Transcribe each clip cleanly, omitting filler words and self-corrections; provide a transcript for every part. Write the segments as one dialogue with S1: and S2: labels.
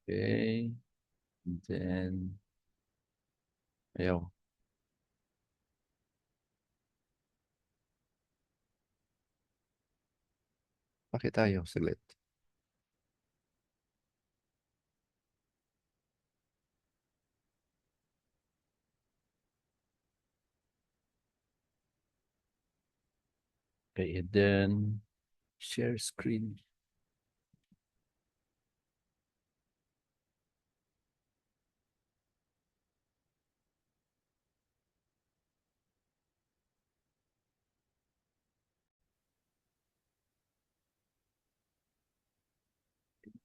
S1: Okay. Then, ayaw. Bakit tayo? Saglit. Okay, and then, share screen.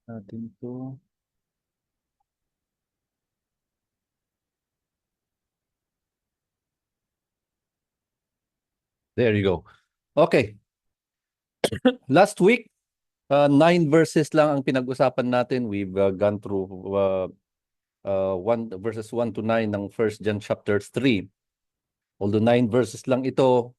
S1: Natin to. There you go. Okay. Last week, 9 verses lang ang pinag-usapan natin. We've gone through 1 verses 1 to 9 ng First John chapter 3. Although 9 verses lang ito,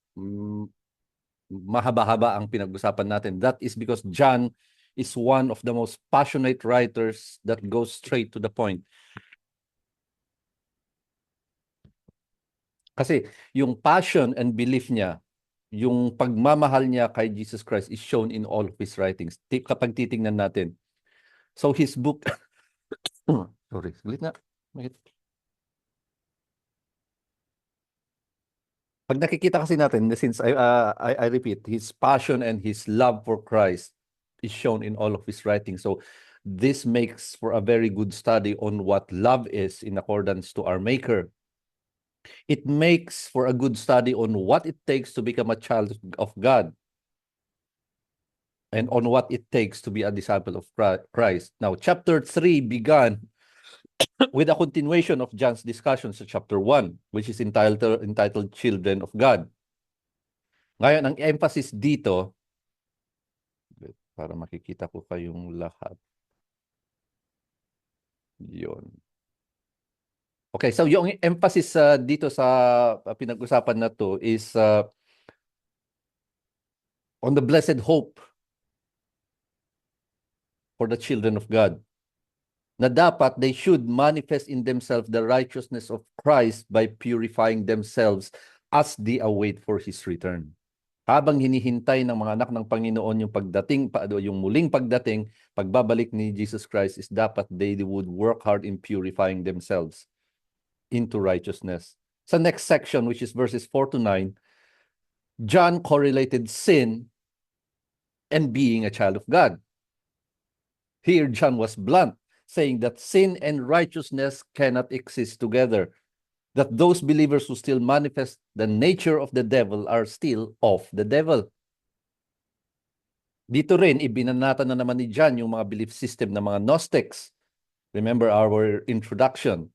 S1: mahaba-haba ang pinag-usapan natin. That is because John is one of the most passionate writers that goes straight to the point. Kasi yung passion and belief niya, yung pagmamahal niya kay Jesus Christ is shown in all of his writings. Kapag titingnan natin. So his book, sorry, saglit na. Pag nakikita kasi natin, since I repeat, his passion and his love for Christ is shown in all of his writings. So this makes for a very good study on what love is in accordance to our Maker. It makes for a good study on what it takes to become a child of God and on what it takes to be a disciple of Christ. Now, chapter 3 began with a continuation of John's discussion sa chapter 1, which is entitled Children of God. Ngayon, ang emphasis dito, para makikita ko kayong lahat. Yun. Okay, so yung emphasis dito sa pinag-usapan na to is on the blessed hope for the children of God. Na dapat they should manifest in themselves the righteousness of Christ by purifying themselves as they await for His return. Habang hinihintay ng mga anak ng Panginoon yung pagdating, yung muling pagdating, pagbabalik ni Jesus Christ is dapat they would work hard in purifying themselves into righteousness. Sa next section, which is verses 4 to 9, John correlated sin and being a child of God. Here, John was blunt, saying that sin and righteousness cannot exist together. That those believers who still manifest the nature of the devil are still of the devil. Dito rin, ibinanata na naman ni John yung mga belief system ng mga Gnostics. Remember our introduction.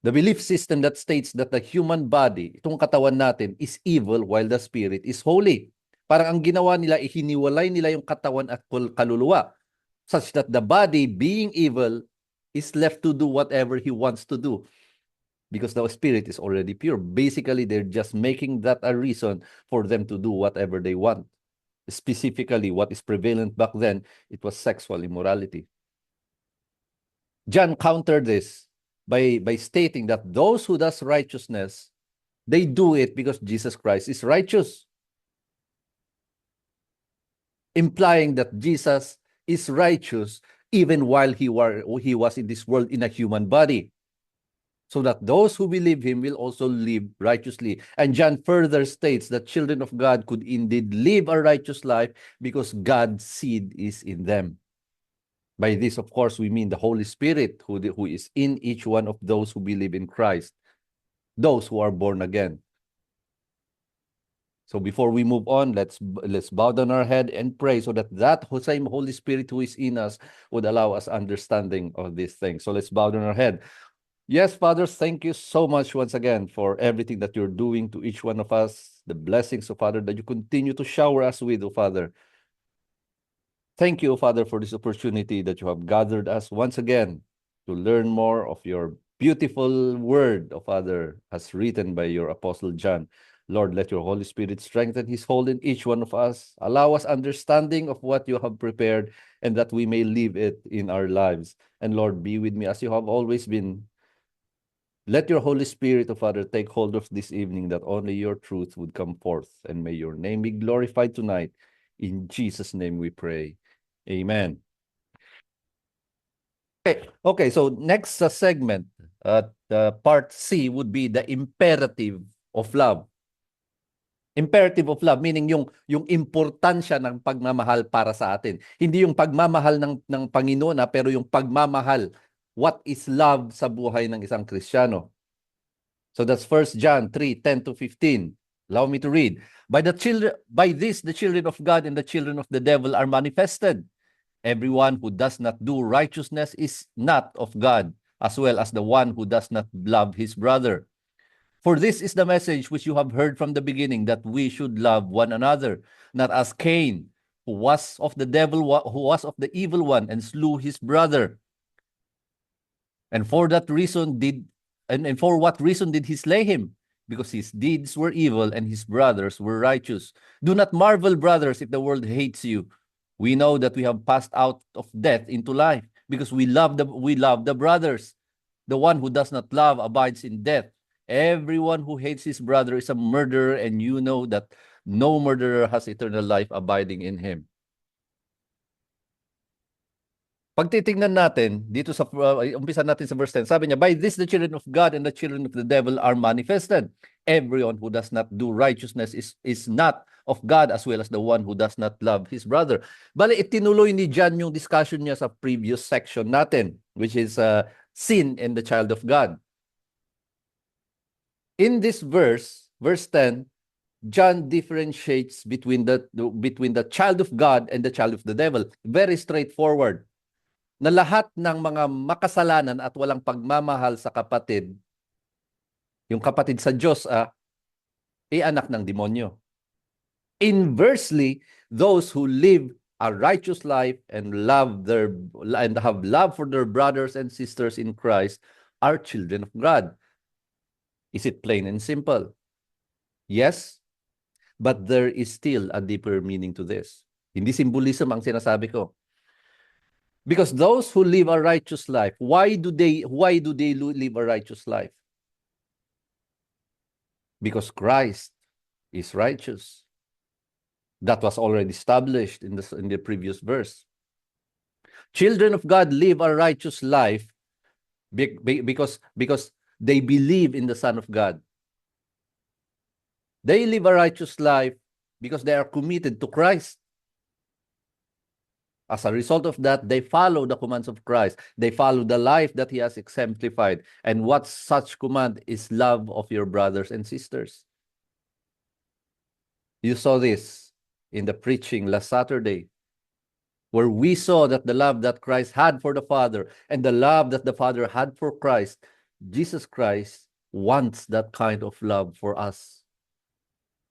S1: The belief system that states that the human body, itong katawan natin, is evil while the spirit is holy. Parang ang ginawa nila, ihiniwalay nila yung katawan at kaluluwa, such that the body, being evil, is left to do whatever he wants to do. Because the spirit is already pure. Basically, they're just making that a reason for them to do whatever they want. Specifically, what is prevalent back then, it was sexual immorality. John countered this by stating that those who does righteousness, they do it because Jesus Christ is righteous. Implying that Jesus is righteous even while he was in this world in a human body. So that those who believe him will also live righteously. And John further states that children of God could indeed live a righteous life because God's seed is in them. By this, of course, we mean the Holy Spirit who is in each one of those who believe in Christ, those who are born again. So before we move on, let's bow down our head and pray so that same Holy Spirit who is in us would allow us understanding of these things. So let's bow down our head. Yes, Father, thank you so much once again for everything that you're doing to each one of us, the blessings, oh Father, that you continue to shower us with, oh Father. Thank you, oh Father, for this opportunity that you have gathered us once again to learn more of your beautiful word, oh Father, as written by your Apostle John. Lord, let your Holy Spirit strengthen his hold in each one of us. Allow us understanding of what you have prepared and that we may live it in our lives. And Lord, be with me as you have always been. Let your Holy Spirit, O Father, take hold of this evening that only your truth would come forth, and may your name be glorified tonight. In Jesus' name we pray. Amen. Okay, so next segment, part C would be the imperative of love. Imperative of love, meaning yung importansya ng pagmamahal para sa atin. Hindi yung pagmamahal ng Panginoon, pero yung pagmamahal. What is love sa buhay ng isang Kristiyano? So that's 1 John 3:10-15. Allow me to read. By this the children of God and the children of the devil are manifested. Everyone who does not do righteousness is not of God, as well as the one who does not love his brother. For this is the message which you have heard from the beginning, that we should love one another, not as Cain, who was of the evil one and slew his brother. And for what reason did he slay him? Because his deeds were evil and his brothers were righteous. Do not marvel, brothers, if the world hates you. We know that we have passed out of death into life, because we love the brothers. The one who does not love abides in death. Everyone who hates his brother is a murderer, and you know that no murderer has eternal life abiding in him. Pag titingnan natin dito sa umpisa natin sa verse 10, sabi niya, by this the children of God and the children of the devil are manifested. Everyone who does not do righteousness is not of God, as well as the one who does not love his brother. Bale, itinuloy ni John yung discussion niya sa previous section natin, which is sin and the child of God. In this verse 10, John differentiates between the child of God and the child of the devil. Very straightforward. Na lahat ng mga makasalanan at walang pagmamahal sa kapatid, yung kapatid sa Diyos, anak ng demonyo. Inversely, those who live a righteous life and have love for their brothers and sisters in Christ are children of God. Is it plain and simple? Yes, but there is still a deeper meaning to this. Hindi symbolism ang sinasabi ko. Because those who live a righteous life, why do they live a righteous life? Because Christ is righteous. That was already established in the previous verse. Children of God live a righteous life because they believe in the Son of God. They live a righteous life because they are committed to Christ. As a result of that, they follow the commands of Christ. They follow the life that he has exemplified. And what such command is love of your brothers and sisters. You saw this in the preaching last Saturday, where we saw that the love that Christ had for the Father and the love that the Father had for Christ, Jesus Christ wants that kind of love for us,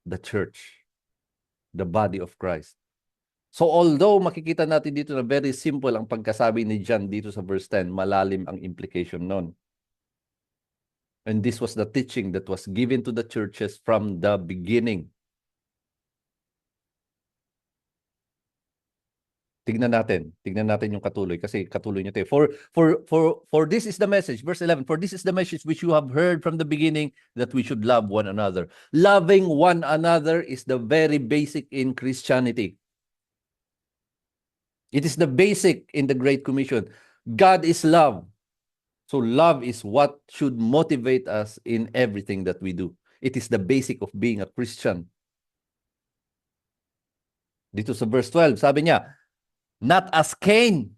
S1: the church, the body of Christ. So although makikita natin dito na very simple ang pagkasabi ni John dito sa verse 10, malalim ang implication nun. And this was the teaching that was given to the churches from the beginning. Tignan natin yung katuloy, kasi katuloy niyo 'to. For this is the message, verse 11, for this is the message which you have heard from the beginning, that we should love one another. Loving one another is the very basic in Christianity. It is the basic in the Great Commission. God is love. So love is what should motivate us in everything that we do. It is the basic of being a Christian. Dito sa verse 12, sabi niya, not as Cain,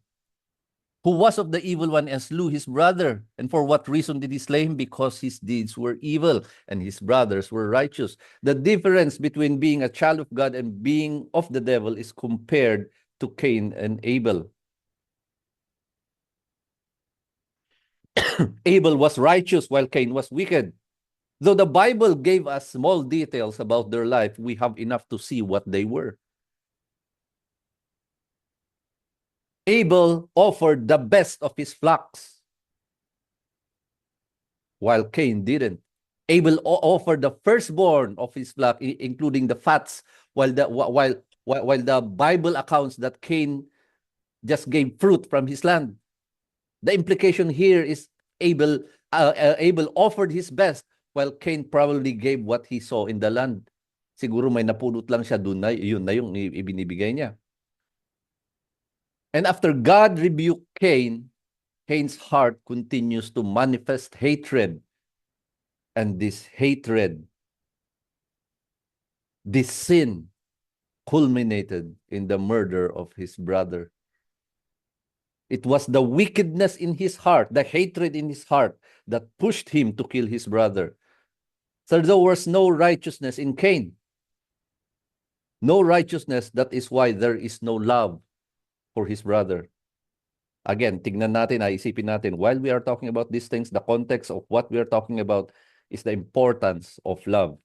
S1: who was of the evil one and slew his brother. And for what reason did he slay him? Because his deeds were evil and his brothers were righteous. The difference between being a child of God and being of the devil is compared to Cain and Abel. Abel was righteous while Cain was wicked. Though the Bible gave us small details about their life, we have enough to see what they were. Abel offered the best of his flocks, while Cain didn't. Abel offered the firstborn of his flock, including the fats, while the Bible accounts that Cain just gave fruit from his land. The implication here is Abel offered his best, while Cain probably gave what he saw in the land. Siguro may napulot lang siya doon, na yun na yung ibinibigay niya. And after God rebuked Cain, Cain's heart continues to manifest hatred. And this hatred, this sin, culminated in the murder of his brother. It was the wickedness in his heart, the hatred in his heart, that pushed him to kill his brother. So there was no righteousness in Cain. No righteousness, that is why there is no love for his brother. Again, tignan natin, isipin natin, while we are talking about these things, the context of what we are talking about is the importance of love.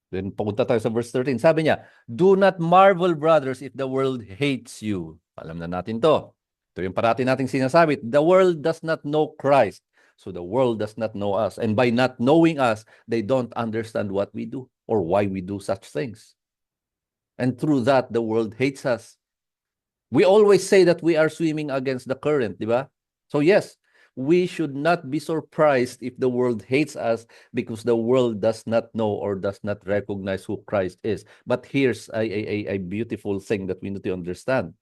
S1: Then pupunta tayo sa verse 13. Sabi niya, do not marvel, brothers, if the world hates you. Alam na natin to. Ito yung parati nating sinasabi. The world does not know Christ, so the world does not know us. And by not knowing us, they don't understand what we do or why we do such things. And through that, the world hates us. We always say that we are swimming against the current, di ba? So yes, we should not be surprised if the world hates us because the world does not know or does not recognize who Christ is. But here's a beautiful thing that we need to understand.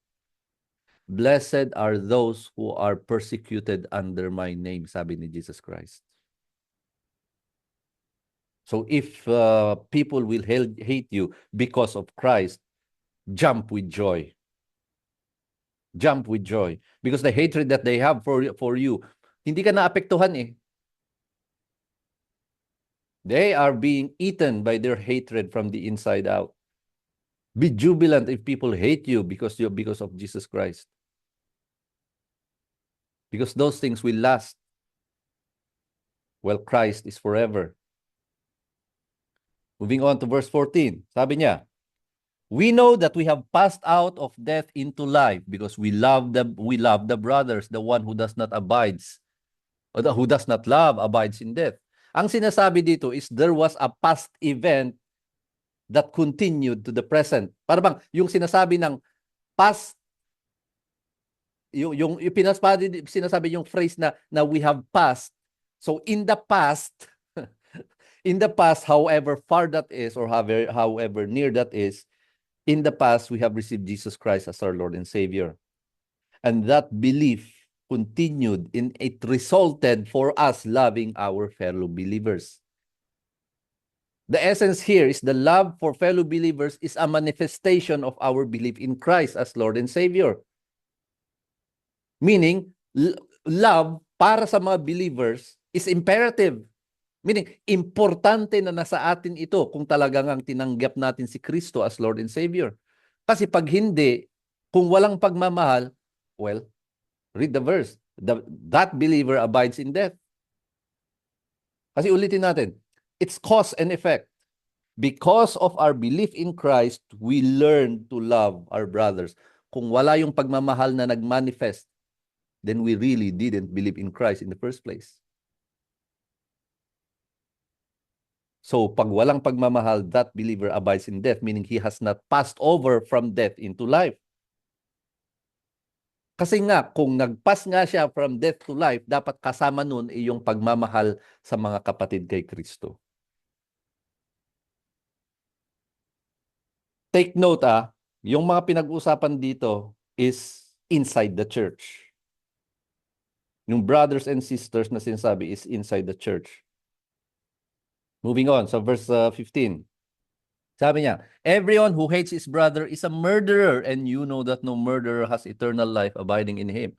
S1: Blessed are those who are persecuted under my name, sabi ni Jesus Christ. So if people will hate you because of Christ, jump with joy. Jump with joy. Because the hatred that they have for you, hindi ka naapektuhan eh. They are being eaten by their hatred from the inside out. Be jubilant if people hate you because of Jesus Christ. Because those things will last. Well, Christ is forever. Moving on to verse 14. Sabi niya, we know that we have passed out of death into life because we love the brothers. The one who does not who does not love abides in death. Ang sinasabi dito is there was a past event that continued to the present. Para bang yung sinasabi ng past, yung sinasabi yung phrase na we have passed. So in the past, however far that is or however near that is, in the past, we have received Jesus Christ as our Lord and Savior. And that belief continued, and it resulted for us loving our fellow believers. The essence here is the love for fellow believers is a manifestation of our belief in Christ as Lord and Savior. Meaning, love para sa mga believers is imperative. Meaning, importante na nasa atin ito kung talagang ang tinanggap natin si Kristo as Lord and Savior. Kasi pag hindi, kung walang pagmamahal, well, read the verse. That believer abides in death. Kasi ulitin natin, it's cause and effect. Because of our belief in Christ, we learn to love our brothers. Kung wala yung pagmamahal na nagmanifest, then we really didn't believe in Christ in the first place. So, pag walang pagmamahal, that believer abides in death, meaning he has not passed over from death into life. Kasi nga, kung nag-pass nga siya from death to life, dapat kasama nun yung pagmamahal sa mga kapatid kay Kristo. Take note yung mga pinag-usapan dito is inside the church. Yung brothers and sisters na sinasabi is inside the church. Moving on, so verse 15. Sabi niya, everyone who hates his brother is a murderer, and you know that no murderer has eternal life abiding in him.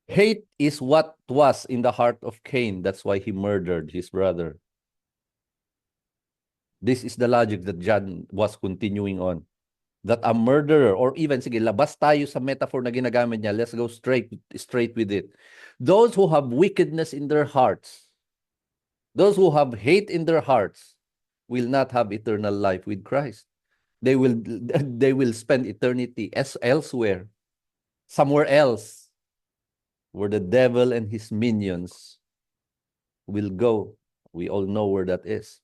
S1: Hate is what was in the heart of Cain. That's why he murdered his brother. This is the logic that John was continuing on. That a murderer, or even, sige, labas tayo sa metaphor na ginagamit niya. Let's go straight with it. Those who have wickedness in their hearts, those who have hate in their hearts, will not have eternal life with Christ. They will spend eternity elsewhere, somewhere else. where the devil and his minions will go. We all know where that is.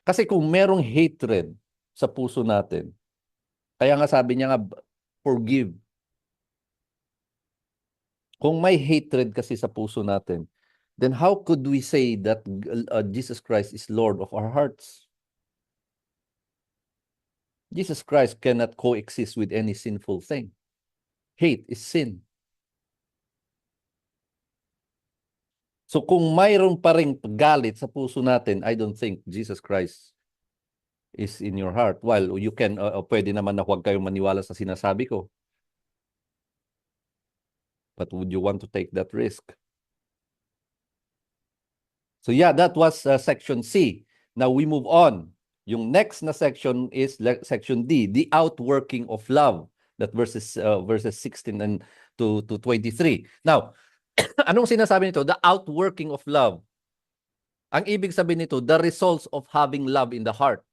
S1: Kasi kung merong hatred sa puso natin, kaya nga sabi niya nga, forgive. Kung may hatred kasi sa puso natin, then how could we say that Jesus Christ is Lord of our hearts? Jesus Christ cannot coexist with any sinful thing. Hate is sin. So kung mayroon pa ring galit sa puso natin, I don't think Jesus Christ is in your heart. While you can, pwede naman na huwag kayong maniwala sa sinasabi ko. But would you want to take that risk? So yeah, that was section C. Now we move on. Yung next na section is section D, the outworking of love. That verses 16 and to 23. Now, anong sinasabi nito? The outworking of love. Ang ibig sabihin nito, the results of having love in the heart.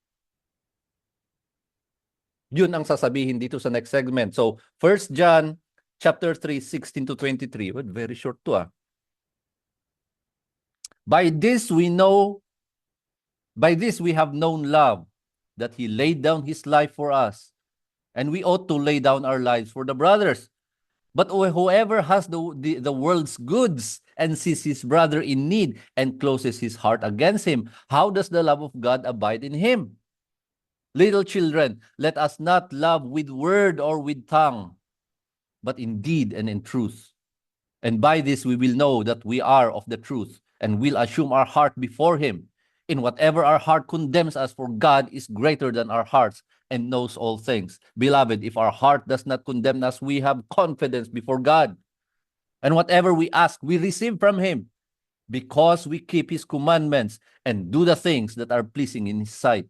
S1: Yun ang sasabihin dito sa next segment. So, 1 John chapter 3, 16 to 23. Well, very short to. By this we have known love, that he laid down his life for us, and we ought to lay down our lives for the brothers. But whoever has the world's goods and sees his brother in need and closes his heart against him, how does the love of God abide in him? Little children, let us not love with word or with tongue, but in deed and in truth. And by this we will know that we are of the truth, and will assume our heart before him. In whatever our heart condemns us, for God is greater than our hearts and knows all things. Beloved, if our heart does not condemn us, we have confidence before God. And whatever we ask, we receive from him, because we keep his commandments and do the things that are pleasing in his sight.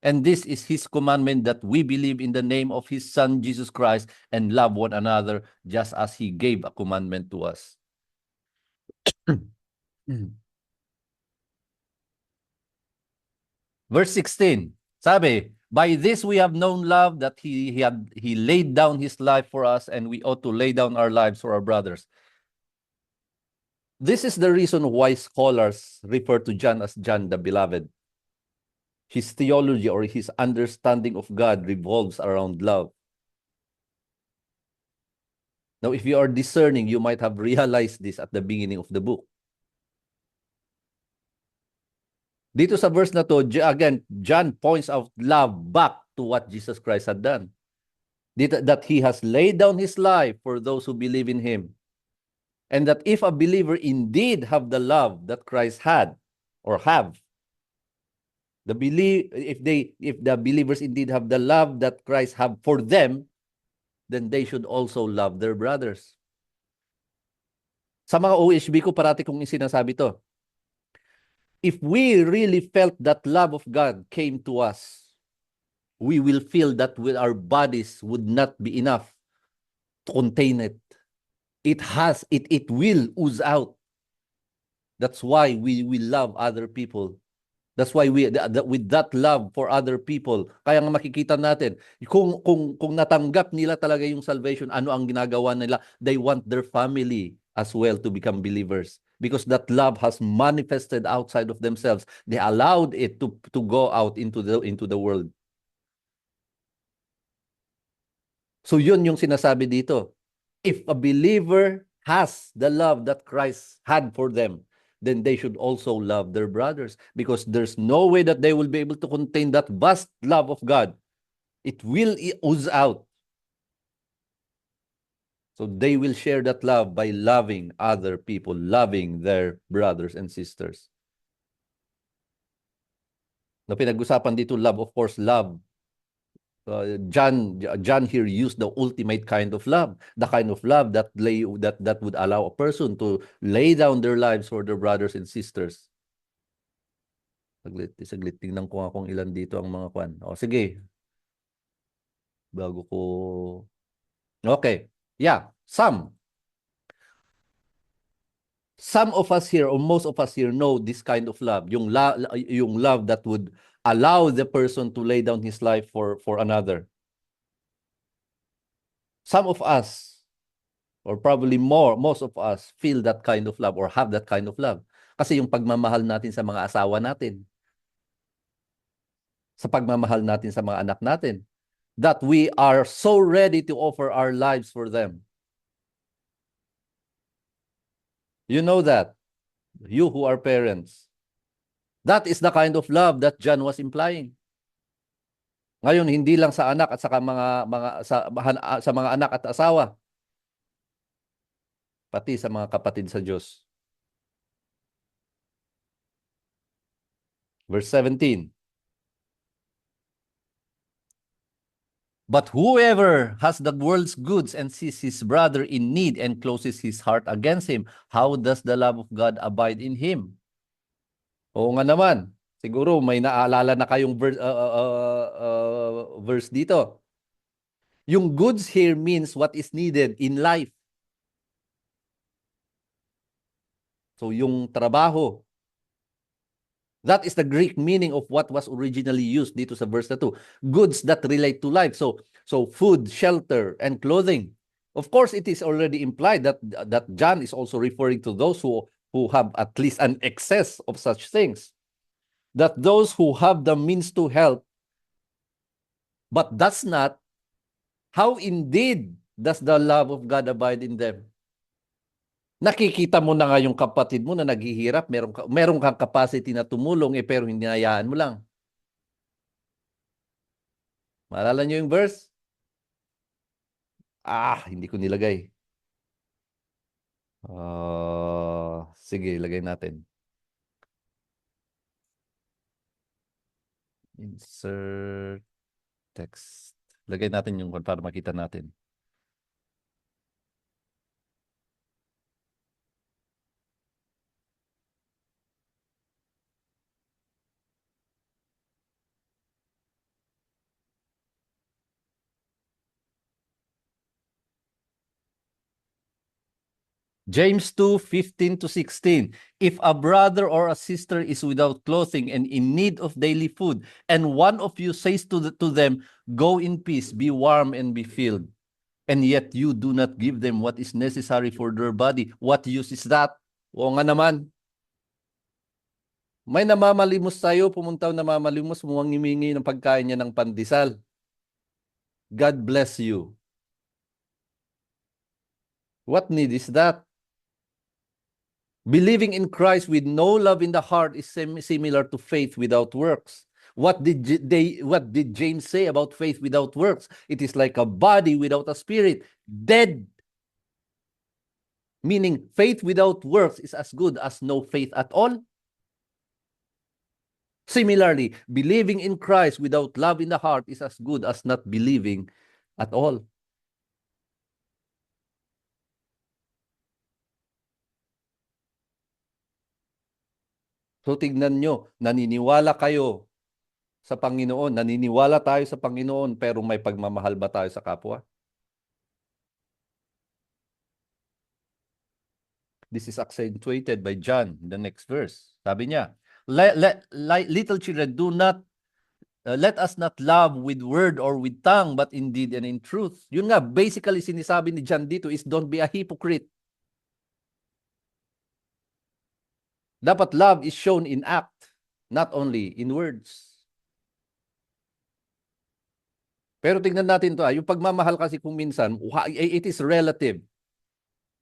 S1: And this is his commandment, that we believe in the name of his Son, Jesus Christ, and love one another just as he gave a commandment to us. Verse 16, sabi, by this we have known love, that he laid down his life for us, and we ought to lay down our lives for our brothers. This is the reason why scholars refer to John as John the Beloved. His theology or his understanding of God revolves around love. Now, if you are discerning, you might have realized this at the beginning of the book. Dito sa verse na to, again, John points out love back to what Jesus Christ had done. That he has laid down his life for those who believe in him. And that if a believer indeed have the love that Christ had or have, if the believers indeed have the love that Christ have for them, then they should also love their brothers. Sa mga OHB ko, parati kong sinasabi to. If we really felt that love of God came to us, we will feel that with our bodies would not be enough to contain it. It will ooze out. That's why we love other people. That's why with that love for other people, kaya nga makikita natin, kung natanggap nila talaga yung salvation, ano ang ginagawa nila? They want their family as well to become believers. Because that love has manifested outside of themselves. They allowed it to go out into the world. So yun yung sinasabi dito. If a believer has the love that Christ had for them, then they should also love their brothers, because there's no way that they will be able to contain that vast love of God. It will ooze out. So they will share that love by loving other people, loving their brothers and sisters. Na pinag-usapan dito, love, of course, love. John here used the ultimate kind of love, the kind of love that would allow a person to lay down their lives for their brothers and sisters. Saglit, tingnan ko nga kung ilan dito ang mga kwan. O, sige. Bago ko... Okay. Yeah, some of us here, or most of us here, know this kind of love. Yung love that would allow the person to lay down his life for another. Some of us or probably most of us feel that kind of love or have that kind of love. Kasi yung pagmamahal natin sa mga asawa natin, sa pagmamahal natin sa mga anak natin, that we are so ready to offer our lives for them. You know that, you who are parents. That is the kind of love that John was implying. Ngayon, hindi lang sa anak at saka sa mga anak at asawa, pati sa mga kapatid sa Diyos. Verse 17. But whoever has the world's goods and sees his brother in need and closes his heart against him, how does the love of God abide in him? Oo nga naman. Siguro may naalala na kayong verse dito. Yung goods here means what is needed in life. So yung trabaho, that is the Greek meaning of what was originally used dito sa verse na 2. Goods that relate to life. So food, shelter, and clothing. Of course, it is already implied that John is also referring to those who have at least an excess of such things. That those who have the means to help, but does not, how indeed does the love of God abide in them? Nakikita mo na nga yung kapatid mo na naghihirap, meron kang capacity na tumulong, pero hinayaan mo lang. Maalala nyo yung verse? Hindi ko nilagay. Sige, lagay natin. Insert text. Lagay natin yung para makita natin. James 2:15-16. If a brother or a sister is without clothing and in need of daily food, and one of you says to them, go in peace, be warm and be filled, and yet you do not give them what is necessary for their body, what use is that? Oo nga naman. May namamalimos tayo, pumuntaw namamalimos, humingi ng pagkain niya ng pandesal. God bless you. What need is that? Believing in Christ with no love in the heart is similar to faith without works. What did James say about faith without works? It is like a body without a spirit, dead. Meaning faith without works is as good as no faith at all. Similarly, believing in Christ without love in the heart is as good as not believing at all. So tignan nyo, naniniwala kayo sa Panginoon, naniniwala tayo sa Panginoon, pero may pagmamahal ba tayo sa kapwa? This is accentuated by John in the next verse. Sabi niya, little children, do not let us not love with word or with tongue, but in deed and in truth. Yun nga, basically sinisabi ni John dito is don't be a hypocrite. Dapat love is shown in act, not only in words. Pero tingnan natin to, yung pagmamahal kasi kung minsan, it is relative.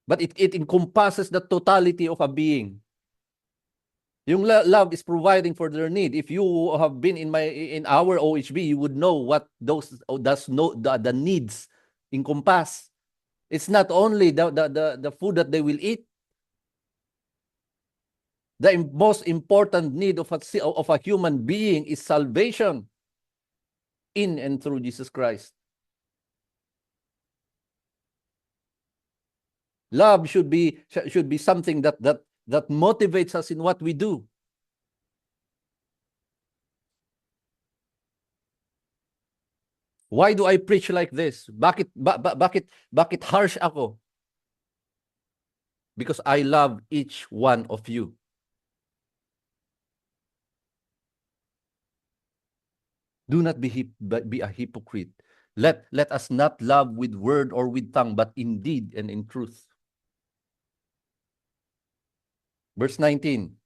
S1: But it encompasses the totality of a being. Yung love is providing for their need. If you have been in our OHB, you would know what the needs encompass. It's not only the food that they will eat. The most important need of a human being is salvation in and through Jesus Christ. Love should be something that motivates us in what we do. Why do I preach like this? Bakit harsh ako? Because I love each one of you. Do not be a hypocrite. Let us not love with word or with tongue, but in deed and in truth. Verse 19.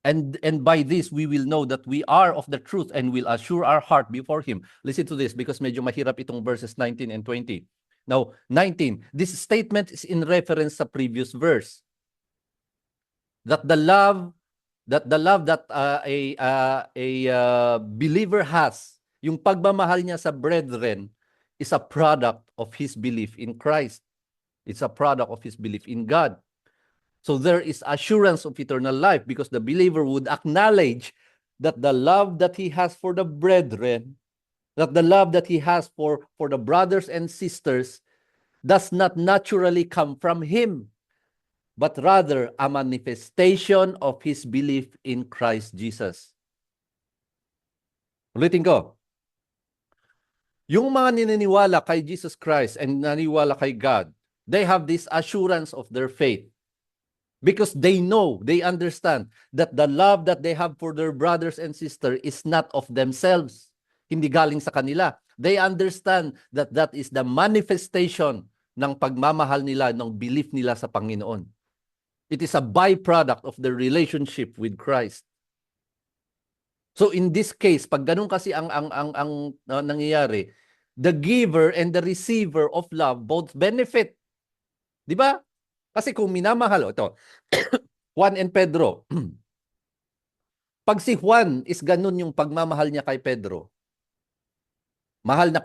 S1: And by this, we will know that we are of the truth and will assure our heart before Him. Listen to this because medyo mahirap itong verses 19 and 20. Now, 19, this statement is in reference sa previous verse. That the love that a believer has, yung pagmamahal niya sa brethren, is a product of his belief in Christ. It's a product of his belief in God. So there is assurance of eternal life because the believer would acknowledge that the love that he has for the brethren, that the love that he has for the brothers and sisters does not naturally come from him, but rather a manifestation of his belief in Christ Jesus. Ulitin ko. Yung mga nininiwala kay Jesus Christ and naniniwala kay God, they have this assurance of their faith. Because they know, they understand that the love that they have for their brothers and sisters is not of themselves. Hindi galing sa kanila. They understand that that is the manifestation ng pagmamahal nila, ng belief nila sa Panginoon. It is a byproduct of their relationship with Christ. So in this case, pag ganun kasi ang nangyayari, the giver and the receiver of love both benefit. Di ba? Kasi kung minamahal, ito, Juan and Pedro, pag si Juan is ganun yung pagmamahal niya kay Pedro, mahal na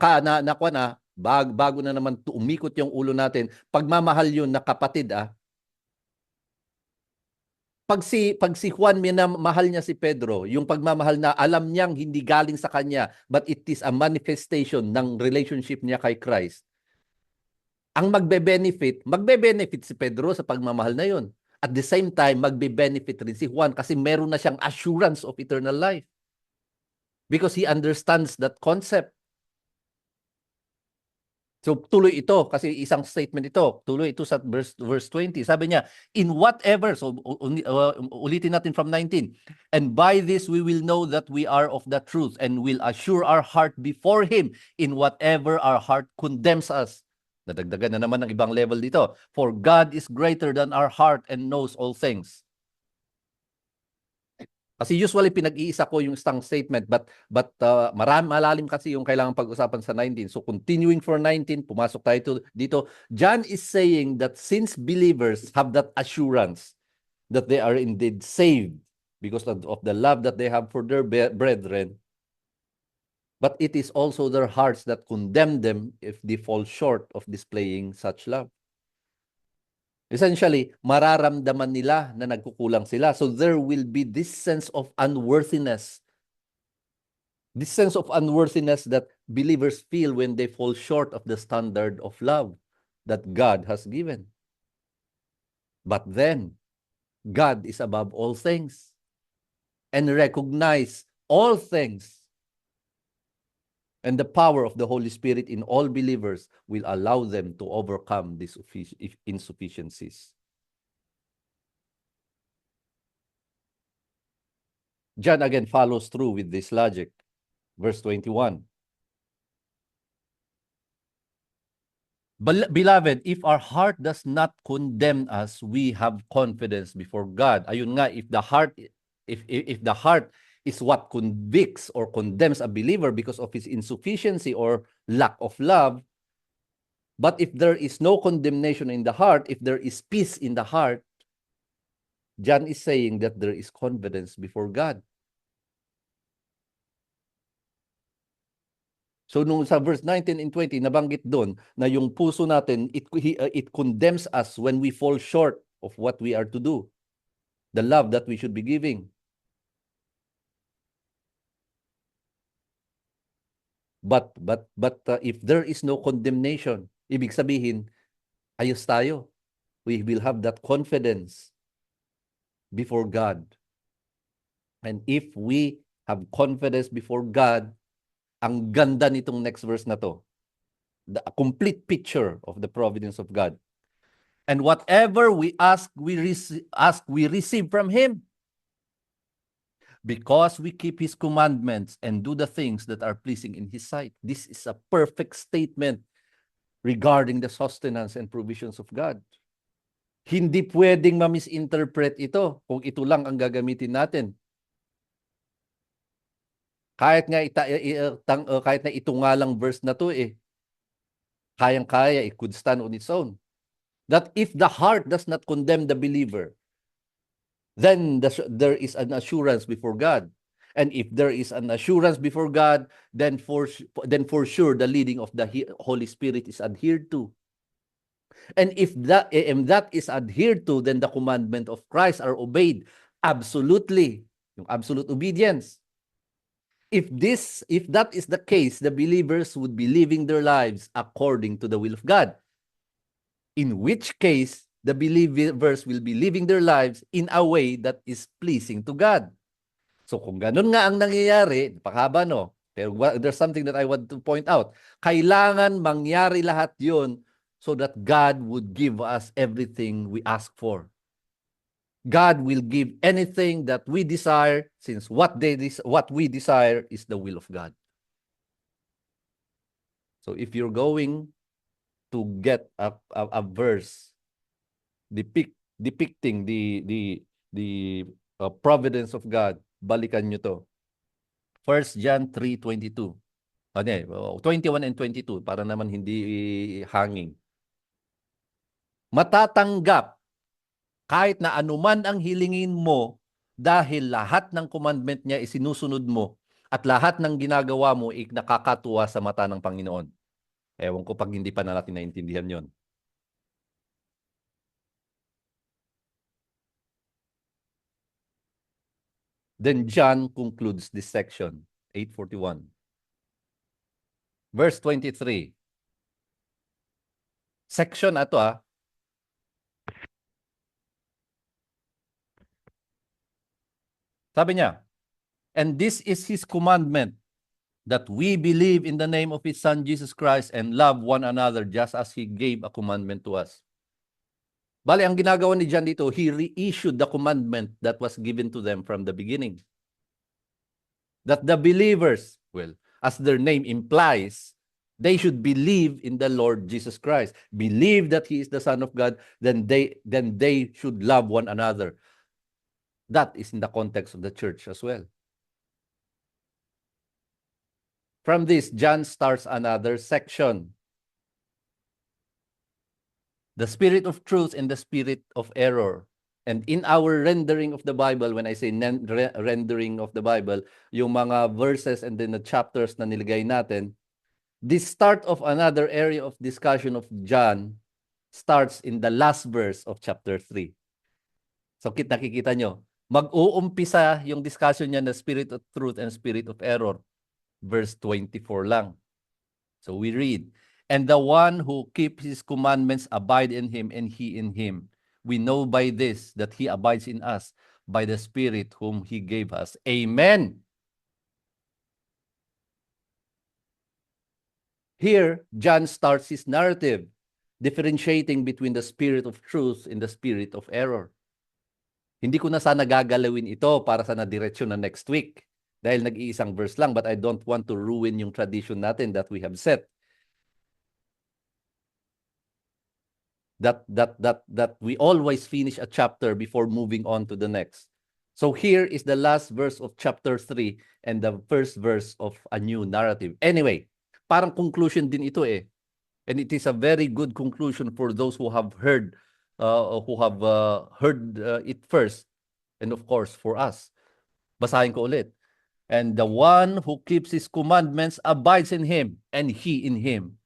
S1: bago na naman umikot yung ulo natin, pagmamahal yun na kapatid, Pag si Juan minamahal niya si Pedro, yung pagmamahal na alam niyang hindi galing sa kanya, but it is a manifestation ng relationship niya kay Christ. Ang magbe-benefit si Pedro sa pagmamahal na yun. At the same time, magbe-benefit rin si Juan kasi meron na siyang assurance of eternal life. Because he understands that concept. So tuloy ito kasi isang statement ito. Tuloy ito sa verse 20. Sabi niya, in whatever, so ulitin natin from 19. And by this we will know that we are of the truth and will assure our heart before Him in whatever our heart condemns us. Nadagdagan na naman ng ibang level dito. For God is greater than our heart and knows all things. Kasi usually pinag-iisa ko yung isang statement but malalim kasi yung kailangan pag-usapan sa 19. So continuing for 19, pumasok tayo dito. John is saying that since believers have that assurance that they are indeed saved because of the love that they have for their brethren, but it is also their hearts that condemn them if they fall short of displaying such love. Essentially, mararamdaman nila na nagkukulang sila. So there will be this sense of unworthiness. This sense of unworthiness that believers feel when they fall short of the standard of love that God has given. But then, God is above all things and recognize all things. And the power of the Holy Spirit in all believers will allow them to overcome these insufficiencies. John again follows through with this logic. Verse 21. Beloved, if our heart does not condemn us, we have confidence before God. Ayun nga, if the heart is what convicts or condemns a believer because of his insufficiency or lack of love. But if there is no condemnation in the heart, if there is peace in the heart, John is saying that there is confidence before God. So nung sa verse 19 and 20, nabanggit doon na yung puso natin, it condemns us when we fall short of what we are to do. The love that we should be giving. But if there is no condemnation, ibig sabihin, ayos tayo. We will have that confidence before God. And if we have confidence before God, ang ganda nitong next verse na to. A complete picture of the providence of God. And whatever we ask, we receive from Him. because we keep His commandments and do the things that are pleasing in His sight. This is a perfect statement regarding the sustenance and provisions of God. Hindi pwedeng ma-misinterpret ito kung ito lang ang gagamitin natin. Kahit nga kahit na ito nga lang verse na to kayang-kaya, it could stand on its own. That if the heart does not condemn the believer, then there is an assurance before God. And if there is an assurance before God, then for sure the leading of the Holy Spirit is adhered to. And if that is adhered to, then the commandment of Christ are obeyed. Absolutely. Yung absolute obedience. If that is the case, the believers would be living their lives according to the will of God. In which case, the believers will be living their lives in a way that is pleasing to God. So kung ganun nga ang nangyayari, pakaba no, pero there's something that I want to point out. Kailangan mangyari lahat yun so that God would give us everything we ask for. God will give anything that we desire, since what we desire is the will of God. So if you're going to get a verse depicting the providence of God, balikan nyo to. 1 John 3:22. 21 and 22 para naman hindi hanging. Matatanggap kahit na anuman ang hilingin mo dahil lahat ng commandment niya isinusunod mo at lahat ng ginagawa mo ay nakakatuwa sa mata ng Panginoon. Ewan ko pag hindi pa na natin naintindihan yon. Then John concludes this section, 8:41. Verse 23. Section na to Sabi niya, and this is His commandment, that we believe in the name of His Son Jesus Christ and love one another just as He gave a commandment to us. Bale, ang ginagawa ni John dito, he reissued the commandment that was given to them from the beginning. That the believers, well, as their name implies, they should believe in the Lord Jesus Christ. Believe that He is the Son of God, then they should love one another. That is in the context of the church as well. From this, John starts another section. The spirit of truth and the spirit of error. And in our rendering of the Bible, when I say rendering of the Bible, yung mga verses and then the chapters na nilagay natin, the start of another area of discussion of John starts in the last verse of chapter 3. So nakikita nyo, mag-uumpisa yung discussion niya na spirit of truth and spirit of error. Verse 24 lang. So we read, and the one who keeps His commandments abide in Him and He in him. We know by this that He abides in us by the Spirit whom He gave us. Amen. Here, John starts his narrative, differentiating between the spirit of truth and the spirit of error. Hindi ko na sana gagalawin ito para sana diretsyon na next week dahil nag-iisang verse lang, but I don't want to ruin yung tradition natin that we have set. That we always finish a chapter before moving on to the next. So here is the last verse of chapter 3 and the first verse of a new narrative. Anyway, parang conclusion din ito And it is a very good conclusion for those who have heard it first, and of course for us. Basahin ko ulit. And the one who keeps His commandments abides in Him, and He in him.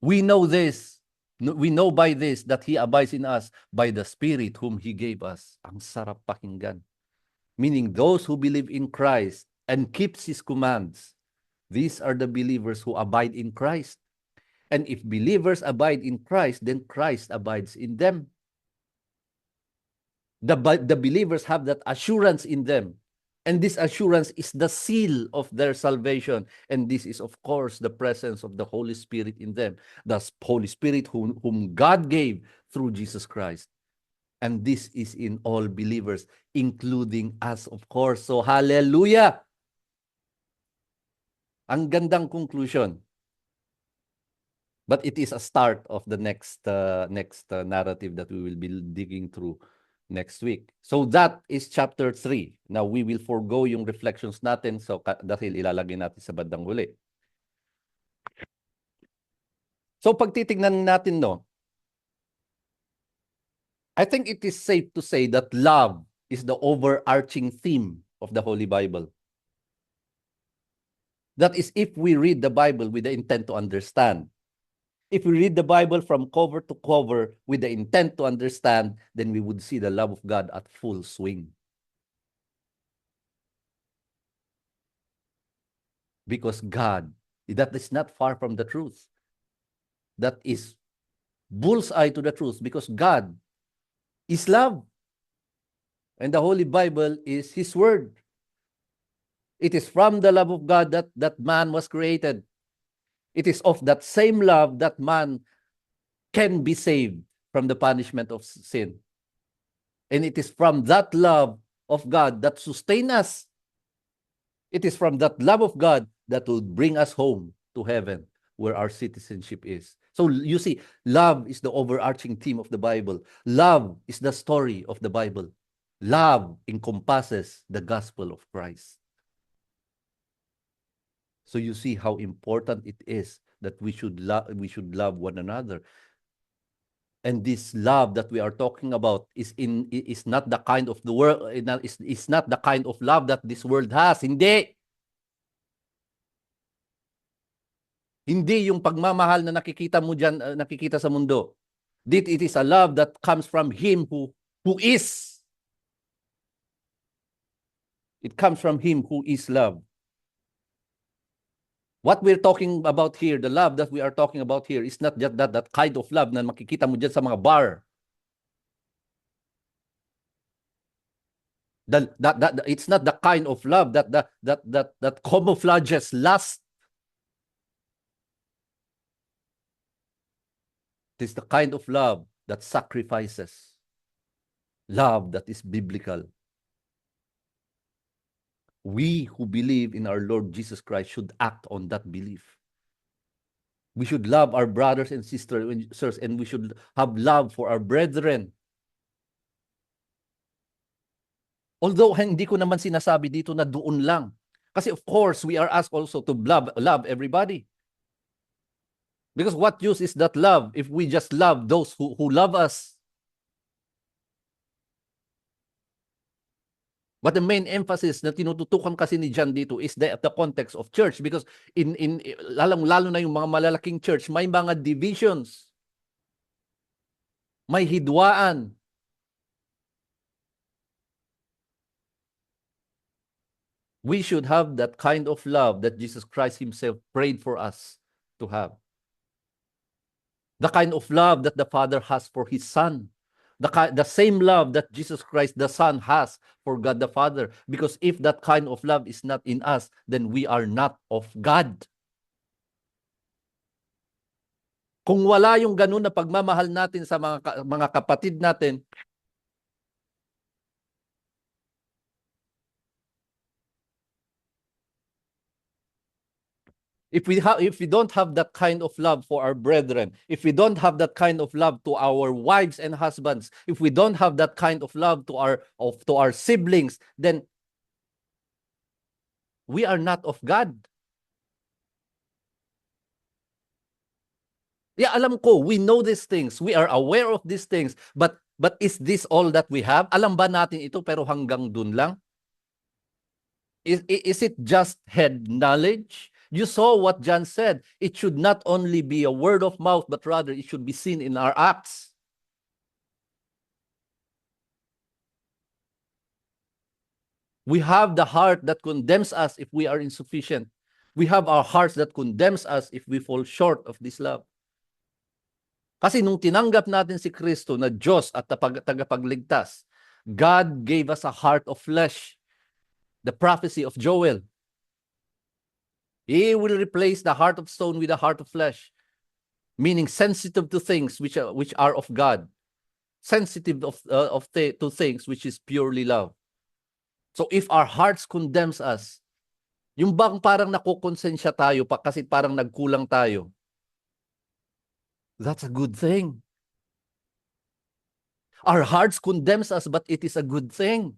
S1: We know this. We know by this that He abides in us by the Spirit whom He gave us. Ang sarap pakinggan. Meaning those who believe in Christ and keeps His commands, these are the believers who abide in Christ. And if believers abide in Christ, then Christ abides in them. The believers have that assurance in them. And this assurance is the seal of their salvation. And this is, of course, the presence of the Holy Spirit in them. The Holy Spirit whom God gave through Jesus Christ. And this is in all believers, including us, of course. So, hallelujah! Ang gandang conclusion. But it is a start of the next narrative that we will be digging through next week. So that is chapter 3. Now we will forego yung reflections natin dahil ilalagay natin sa bandang huli. So pag titignan natin, no, I think it is safe to say that love is the overarching theme of the Holy Bible. That is, if we read the Bible with the intent to understand. If we read the Bible from cover to cover with the intent to understand, then we would see the love of God at full swing. Because God, that is not far from the truth. That is bullseye to the truth, because God is love. And the Holy Bible is His Word. It is from the love of God that man was created. It is of that same love that man can be saved from the punishment of sin. And it is from that love of God that sustains us. It is from that love of God that will bring us home to heaven, where our citizenship is. So you see, love is the overarching theme of the Bible. Love is the story of the Bible. Love encompasses the gospel of Christ. So you see how important it is that we should love one another. And this love that we are talking about is not the kind of the world, is not the kind of love that this world has. Hindi. Hindi yung pagmamahal na nakikita mo diyan, nakikita sa mundo. It is a love that comes from Him who is. It comes from Him who is love. What we're talking about here, the love that we are talking about here, is not just that kind of love na makikita mo dyan sa mga bar. It's not the kind of love that camouflages lust. It is the kind of love that sacrifices. Love that is biblical. We who believe in our Lord Jesus Christ should act on that belief. We should love our brothers and sisters, and we should have love for our brethren. Although hindi ko naman sinasabi dito na doon lang. Kasi of course, we are asked also to love everybody. Because what use is that love if we just love those who love us? But the main emphasis na tinututukan kasi ni John dito is the context of church, because lalo na yung mga malalaking church, may mga divisions. May hidwaan. We should have that kind of love that Jesus Christ Himself prayed for us to have. The kind of love that the Father has for His Son. The same love that Jesus Christ the Son has for God the Father. Because if that kind of love is not in us, then we are not of God. Kung wala yung ganun na pagmamahal natin sa mga kapatid natin, if we don't have that kind of love for our brethren, if we don't have that kind of love to our wives and husbands, if we don't have that kind of love to our siblings, then we are not of God. Yeah, alam ko, we know these things. We are aware of these things. But is this all that we have? Alam ba natin ito pero hanggang dun lang? Is it just head knowledge? You saw what John said. It should not only be a word of mouth, but rather it should be seen in our acts. We have the heart that condemns us if we are insufficient. We have our hearts that condemns us if we fall short of this love. Kasi nung tinanggap natin si Kristo na Diyos at tagapagligtas, God gave us a heart of flesh. The prophecy of Joel. He will replace the heart of stone with a heart of flesh, meaning sensitive to things which are of God. sensitive to things which is purely love. So if our hearts condemns us, yung bang parang nakukonsensya tayo pa kasi parang nagkulang tayo, that's a good thing. Our hearts condemns us, but it is a good thing.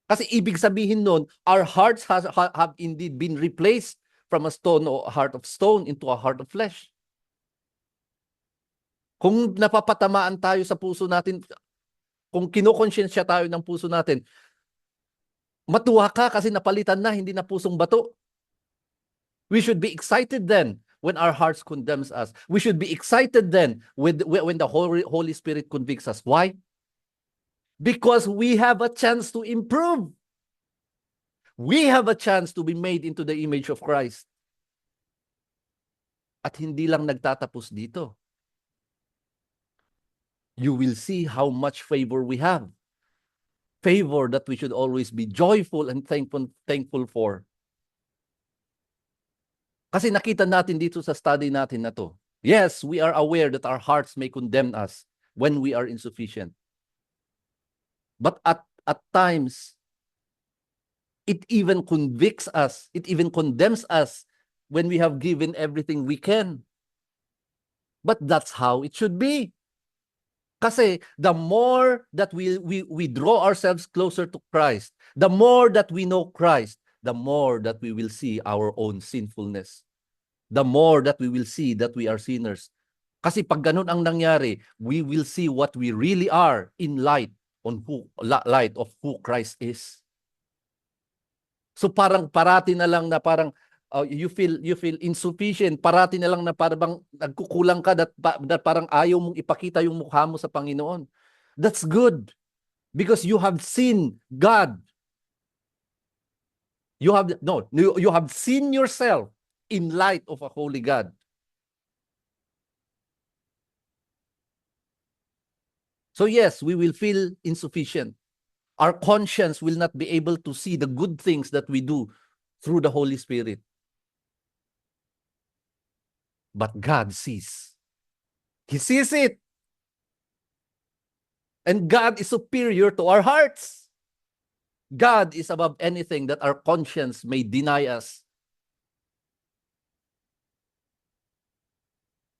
S1: Kasi ibig sabihin nun, our hearts have indeed been replaced from a stone or a heart of stone into a heart of flesh. Kung napapatamaan tayo sa puso natin, kung kinokonsensya tayo ng puso natin, matuwa ka kasi napalitan na, hindi na pusong bato. We should be excited then when our hearts condemns us. We should be excited then when the Holy Spirit convicts us. Why? Because we have a chance to improve. We have a chance to be made into the image of Christ. At hindi lang nagtatapos dito. You will see how much favor we have. Favor that we should always be joyful and thankful for. Kasi nakita natin dito sa study natin na to. Yes, we are aware that our hearts may condemn us when we are insufficient. But at times, it even convicts us, it even condemns us when we have given everything we can. But that's how it should be. Kasi the more that we draw ourselves closer to Christ, the more that we know Christ, the more that we will see our own sinfulness. The more that we will see that we are sinners. Kasi pag ganun ang nangyari, we will see what we really are in light of who Christ is. So parang parati na lang na parang you feel insufficient, parati na lang na parang nagkukulang ka that parang ayaw mong ipakita yung mukha mo sa Panginoon. That's good because you have seen God. You have seen yourself in light of a holy God. So yes, we will feel insufficient. Our conscience will not be able to see the good things that we do through the Holy Spirit. But God sees. He sees it. And God is superior to our hearts. God is above anything that our conscience may deny us.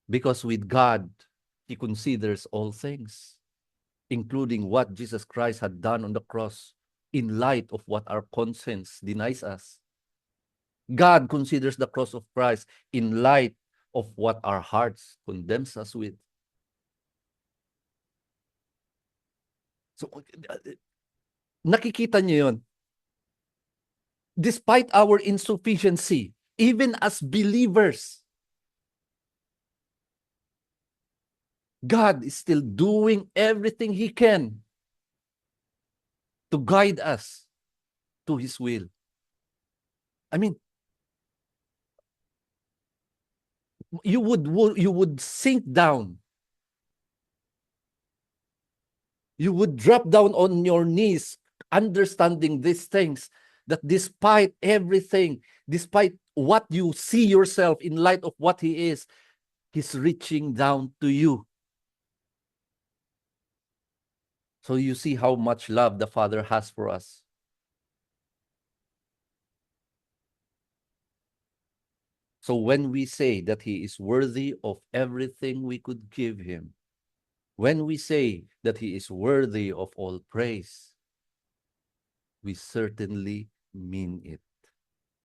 S1: Because with God, He considers all things, including what Jesus Christ had done on the cross, in light of what our conscience denies us. God considers the cross of Christ in light of what our hearts condemns us with. So, nakikita niyo yun. Despite our insufficiency, even as believers, God is still doing everything He can to guide us to His will. I mean, you would sink down. You would drop down on your knees, understanding these things, that despite everything, despite what you see yourself in light of what He is, He's reaching down to you. So you see how much love the Father has for us. So when we say that He is worthy of everything we could give Him, when we say that He is worthy of all praise, we certainly mean it.